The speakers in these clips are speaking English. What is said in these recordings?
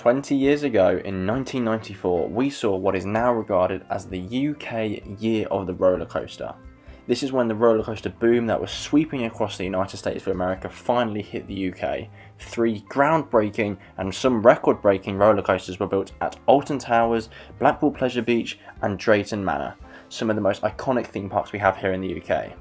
20 years ago, in 1994, we saw what is now regarded as the UK Year of the Roller Coaster. This is when the roller coaster boom that was sweeping across the United States of America finally hit the UK. 3 groundbreaking and some record-breaking roller coasters were built at Alton Towers, Blackpool Pleasure Beach and Drayton Manor, some of the most iconic theme parks we have here in the UK.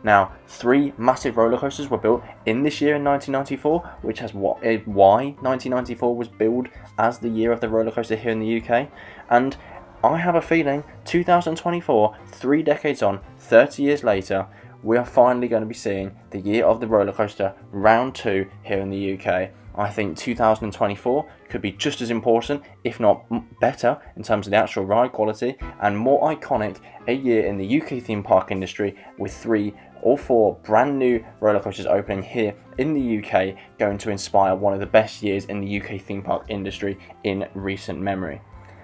Now, 3 massive roller coasters were built in this year in 1994, which has why 1994 was billed as the year of the roller coaster here in the UK. And I have a feeling 2024, 3 decades on, 30 years later, we are finally going to be seeing the year of the roller coaster round 2 here in the UK. I think 2024 could be just as important, if not better, in terms of the actual ride quality, and more iconic a year in the UK theme park industry, with 3 or 4 brand new roller coasters opening here in the UK, going to inspire one of the best years in the UK theme park industry in recent memory.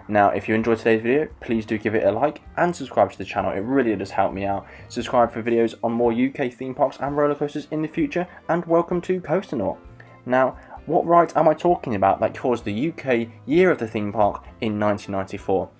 Now, if you enjoyed today's video, please do give it a like and subscribe to the channel. It really does help me out. Subscribe for videos on more UK theme parks and roller coasters in the future, and welcome to Coasternaut. Now, what rides am I talking about that caused the UK Year of the Theme Park in 1994?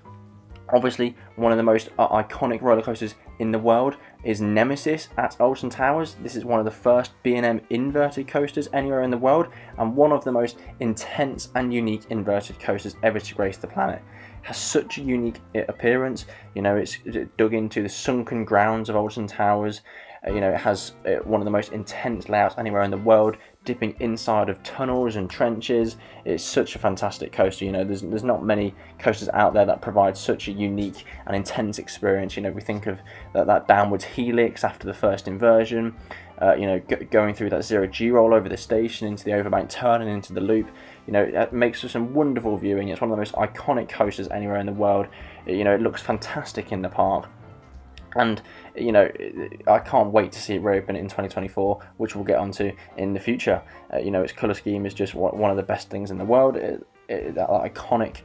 Obviously, one of the most iconic roller coasters in the world is Nemesis at Alton Towers. This is one of the first B&M inverted coasters anywhere in the world, and one of the most intense and unique inverted coasters ever to grace the planet. It has such a unique appearance. You know, it's dug into the sunken grounds of Alton Towers. You know, it has one of the most intense layouts anywhere in the world, dipping inside of tunnels and trenches. It's such a fantastic coaster. You know, there's not many coasters out there that provide such a unique and intense experience. You know, we think of that downwards helix after the first inversion, you know, going through that zero-G roll over the station into the overbank turn and into the loop. You know, it makes for some wonderful viewing. It's one of the most iconic coasters anywhere in the world. You know, it looks fantastic in the park. And, you know, I can't wait to see it reopen in 2024, which we'll get onto in the future. You know, its colour scheme is just one of the best things in the world. That iconic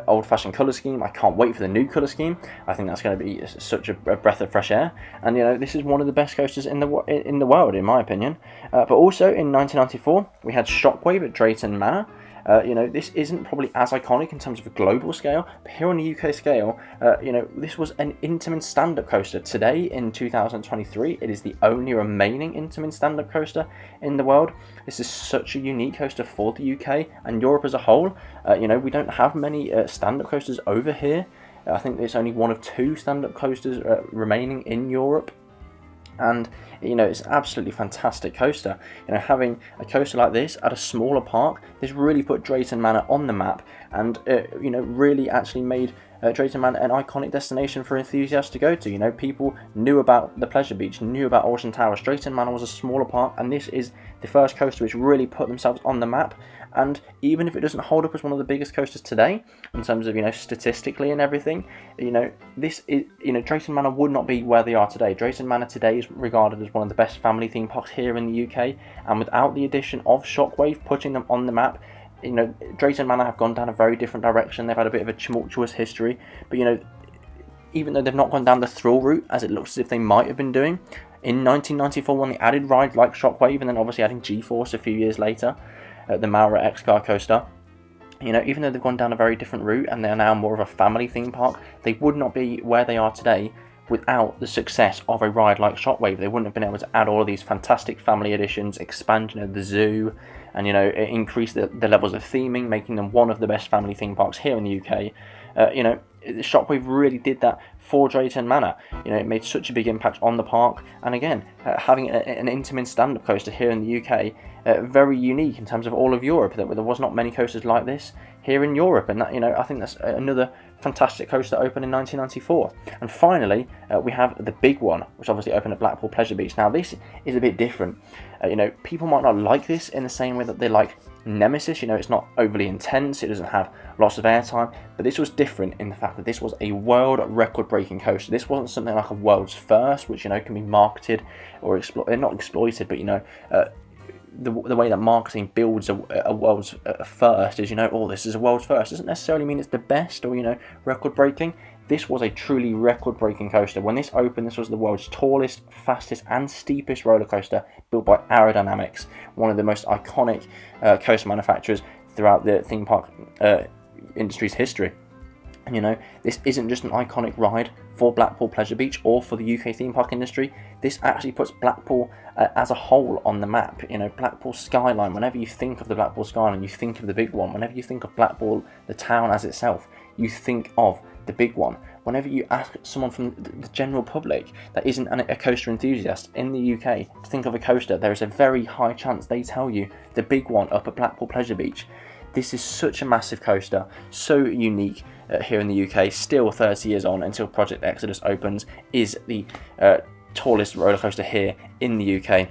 old-fashioned colour scheme. I can't wait for the new colour scheme. I think that's going to be such a breath of fresh air. And, you know, this is one of the best coasters in the world, in my opinion. But also in 1994, we had Shockwave at Drayton Manor. You know, this isn't probably as iconic in terms of a global scale, but here on the UK scale, you know, this was an Intamin stand-up coaster. Today, in 2023, it is the only remaining Intamin stand-up coaster in the world. This is such a unique coaster for the UK and Europe as a whole. You know, we don't have many stand-up coasters over here. I think there's only 1 of 2 stand-up coasters remaining in Europe. And, you know, it's an absolutely fantastic coaster. You know, having a coaster like this at a smaller park, this really put Drayton Manor on the map, and you know, really actually made Drayton Manor an iconic destination for enthusiasts to go to. You know, people knew about the Pleasure Beach, knew about Alton Towers. Drayton Manor was a smaller park, and this is the first coaster which really put themselves on the map. And even if it doesn't hold up as one of the biggest coasters today, in terms of, you know, statistically and everything, you know, this is, you know, Drayton Manor would not be where they are today. Drayton Manor today is regarded as one of the best family theme parks here in the UK, and without the addition of Shockwave putting them on the map, you know, Drayton Manor have gone down a very different direction. They've had a bit of a tumultuous history, but, you know, even though they've not gone down the thrill route as it looks as if they might have been doing, in 1994 when they added rides like Shockwave, and then obviously adding G-Force a few years later, the Mara X-Car coaster, you know, even though they've gone down a very different route and they're now more of a family theme park, they would not be where they are today without the success of a ride like Shockwave. They wouldn't have been able to add all of these fantastic family additions, expansion of the zoo, and, you know, increase the levels of theming, making them one of the best family theme parks here in the UK. You know, Shockwave really did that for Drayton Manor. You know, it made such a big impact on the park, and again, having an Intamin stand-up coaster here in the UK, very unique in terms of all of Europe. There was not many coasters like this here in Europe, and that, you know, I think that's another fantastic coaster that opened in 1994. And finally, we have the big one, which obviously opened at Blackpool Pleasure Beach. Now, this is a bit different. You know, people might not like this in the same way that they like Nemesis. You know, it's not overly intense, it doesn't have lots of airtime, but this was different in the fact that this was a world record-breaking coaster. This wasn't something like a world's first, which, you know, can be marketed or not exploited, but, you know, the way that marketing builds a world's first is, you know, oh, this is a world's first. Doesn't necessarily mean it's the best or, you know, record-breaking. This was a truly record-breaking coaster. When this opened, this was the world's tallest, fastest and steepest roller coaster built by Aerodynamics, one of the most iconic coaster manufacturers. throughout the theme park industry's history. And you know, this isn't just an iconic ride for Blackpool Pleasure Beach or for the UK theme park industry. This actually puts Blackpool as a whole on the map. You know, Blackpool skyline, whenever you think of the Blackpool skyline, you think of the big one. Whenever you think of Blackpool, the town as itself, you think of the big one. Whenever you ask someone from the general public that isn't a coaster enthusiast in the UK to think of a coaster, there is a very high chance they tell you the big one up at Blackpool Pleasure Beach. This is such a massive coaster, so unique here in the UK, still 30 years on until Project Exodus opens, is the tallest roller coaster here in the UK.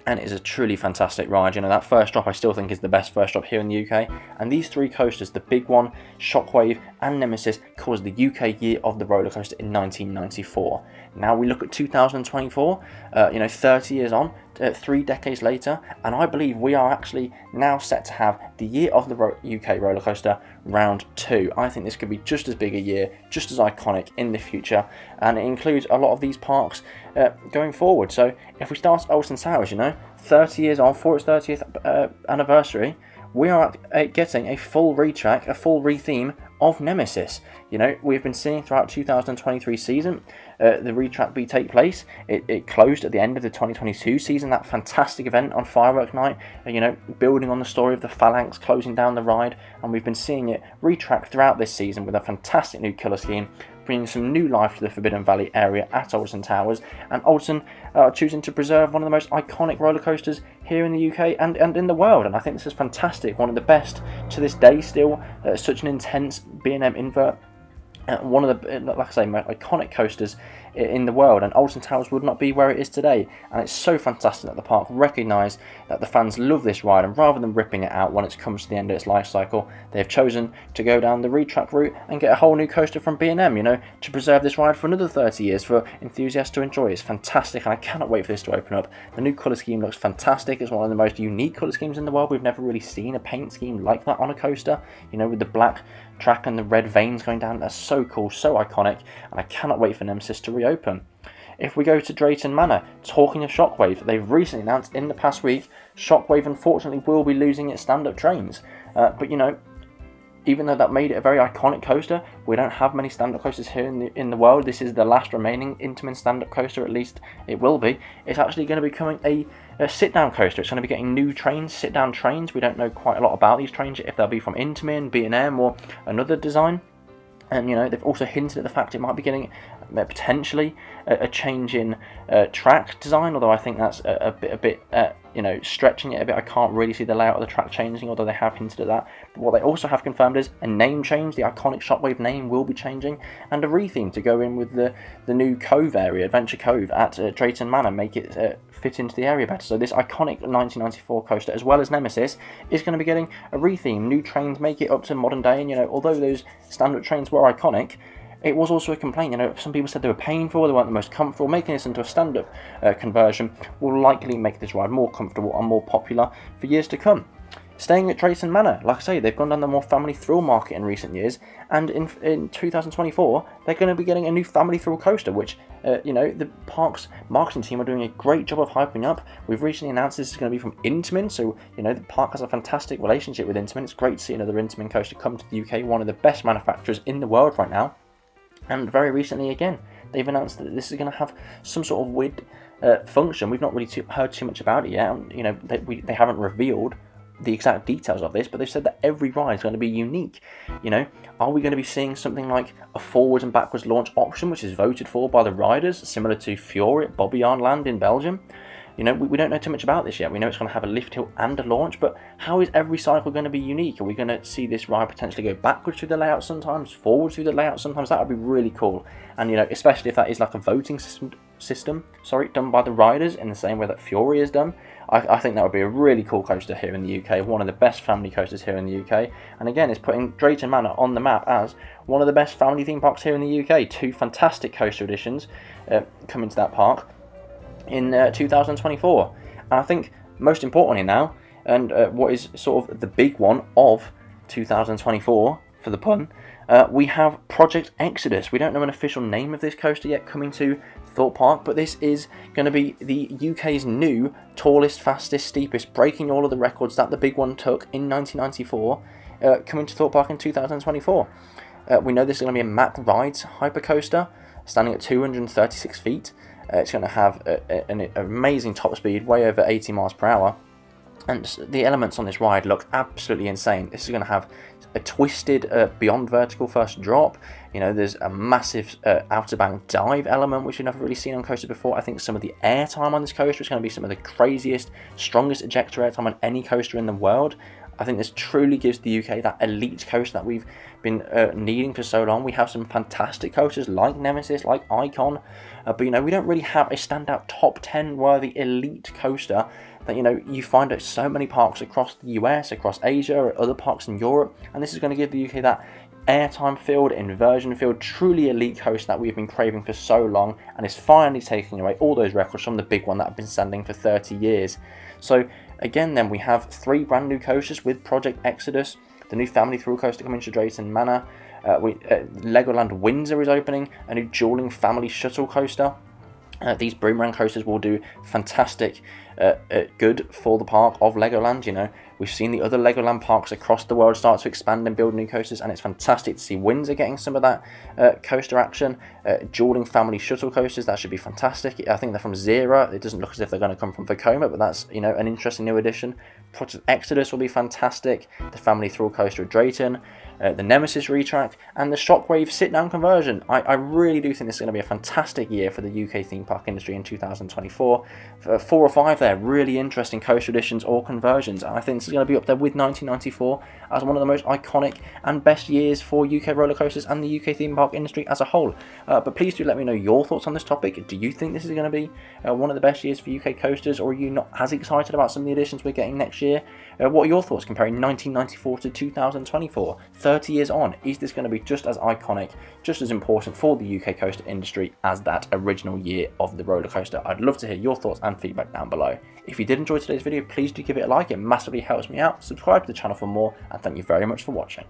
And it is a truly fantastic ride. You know, that first drop I still think is the best first drop here in the UK. And these three coasters, the big one, Shockwave and Nemesis, caused the UK year of the roller coaster in 1994. Now we look at 2024, 30 years on, 3 decades later, and I believe we are actually now set to have the year of the UK roller coaster round 2. I think this could be just as big a year, just as iconic in the future, and it includes a lot of these parks going forward. So if we start at Alton Towers, 30 years on for its 30th anniversary, we are getting a full retrack, a full retheme of Nemesis. We've been seeing throughout 2023 season the retrack take place. It closed at the end of the 2022 season, that fantastic event on Firework Night, building on the story of the Phalanx closing down the ride, and we've been seeing it retrack throughout this season with a fantastic new colour scheme, bringing some new life to the Forbidden Valley area at Alton Towers, and Alton are choosing to preserve one of the most iconic roller coasters here in the UK and in the world, and I think this is fantastic. One of the best to this day still, such an intense B&M invert, one of the, like I say, most iconic coasters in the world, and Alton Towers would not be where it is today. And it's so fantastic that the park recognise that the fans love this ride, and rather than ripping it out when it comes to the end of its life cycle, they've chosen to go down the retrack route and get a whole new coaster from B&M, to preserve this ride for another 30 years for enthusiasts to enjoy. It's fantastic, and I cannot wait for this to open up. The new colour scheme looks fantastic. It's one of the most unique colour schemes in the world. We've never really seen a paint scheme like that on a coaster, with the black track and the red veins going down. That's so cool, so iconic, and I cannot wait for Nemesis to reopen. If we go to Drayton Manor, talking of Shockwave, they've recently announced in the past week, Shockwave unfortunately will be losing its stand-up trains. But even though that made it a very iconic coaster, we don't have many stand-up coasters here in the world. This is the last remaining Intamin stand-up coaster, at least it will be. It's actually going to be becoming a sit-down coaster. It's going to be getting new trains, sit-down trains. We don't know quite a lot about these trains, if they'll be from Intamin, B&M, or another design. And they've also hinted at the fact it might be getting potentially a change in track design, although I think that's a bit stretching it a bit. I can't really see the layout of the track changing, although they have hinted at that. But what they also have confirmed is a name change. The iconic Shockwave name will be changing, and a retheme to go in with the new Cove area, Adventure Cove at Drayton Manor, make it fit into the area better. So this iconic 1994 coaster, as well as Nemesis, is going to be getting a retheme. New trains make it up to modern day, and although those stand-up trains were iconic, it was also a complaint. Some people said they were painful, they weren't the most comfortable. Making this into a stand-up conversion will likely make this ride more comfortable and more popular for years to come. Staying at Drayton Manor, like I say, they've gone down the more family thrill market in recent years, and in 2024 they're going to be getting a new family thrill coaster, which the park's marketing team are doing a great job of hyping up. We've recently announced this is going to be from Intamin, so the park has a fantastic relationship with Intamin. It's great to see another Intamin coaster come to the UK, one of the best manufacturers in the world right now. And very recently again, they've announced that this is going to have some sort of weird function. We've not really heard too much about it yet. They haven't revealed the exact details of this, but they've said that every ride is going to be unique. Are we going to be seeing something like a forwards and backwards launch option, which is voted for by the riders, similar to Fiore at Bobbejaanland Land in Belgium? We don't know too much about this yet. We know it's going to have a lift hill and a launch, but how is every cycle going to be unique? Are we going to see this ride potentially go backwards through the layout sometimes, forwards through the layout sometimes? That would be really cool. And especially if that is like a voting system, done by the riders in the same way that Fiore is done. I think that would be a really cool coaster here in the UK, one of the best family coasters here in the UK. And again, it's putting Drayton Manor on the map as one of the best family theme parks here in the UK. 2 fantastic coaster additions coming to that park in 2024. And I think most importantly now, and what is sort of the big one of 2024, for the pun, we have Project Exodus. We don't know an official name of this coaster yet, coming to Thorpe Park, but this is going to be the UK's new tallest, fastest, steepest, breaking all of the records that the big one took in 1994, coming to Thorpe Park in 2024. We know this is going to be a Mack Rides hypercoaster, standing at 236 feet. It's going to have an amazing top speed, way over 80 miles per hour. And the elements on this ride look absolutely insane. This is going to have a twisted beyond vertical first drop. You know, there's a massive outer bank dive element, which we've never really seen on coasters before. I think some of the air time on this coaster is going to be some of the craziest, strongest ejector air time on any coaster in the world. I think this truly gives the UK that elite coaster that we've been needing for so long. We have some fantastic coasters like Nemesis, like Icon, but you know, we don't really have a standout top 10 worthy elite coaster that, you know, you find at so many parks across the US, across Asia, other parks in Europe, and this is going to give the UK that airtime filled, inversion filled, truly elite coaster that we've been craving for so long, and is finally taking away all those records from the big one that have been standing for 30 years. So again, then we have 3 brand new coasters with Project Exodus, the new family thrill coaster coming to Drayton Manor. Legoland Windsor is opening, a new duelling family shuttle coaster. These boomerang coasters will do fantastic good for the park of Legoland. You know, we've seen the other Legoland parks across the world start to expand and build new coasters, and it's fantastic to see Windsor getting some of that coaster action. Dueling family shuttle coasters, that should be fantastic. I think they're from Zera. It doesn't look as if they're going to come from Vekoma, but that's, you know, an interesting new addition. Project Exodus will be fantastic. The family thrill coaster at Drayton. The Nemesis retrack, and the Shockwave sit-down conversion. I really do think this is going to be a fantastic year for the UK theme park industry in 2024. 4 or 5 there, really interesting coaster additions or conversions. I think this is going to be up there with 1994 as one of the most iconic and best years for UK roller coasters and the UK theme park industry as a whole. But please do let me know your thoughts on this topic. Do you think this is going to be one of the best years for UK coasters, or are you not as excited about some of the additions we're getting next year? What are your thoughts comparing 1994 to 2024? 30 years on, is this going to be just as iconic, just as important for the UK coaster industry as that original year of the roller coaster? I'd love to hear your thoughts and feedback down below. If you did enjoy today's video, please do give it a like, it massively helps me out. Subscribe to the channel for more, and thank you very much for watching.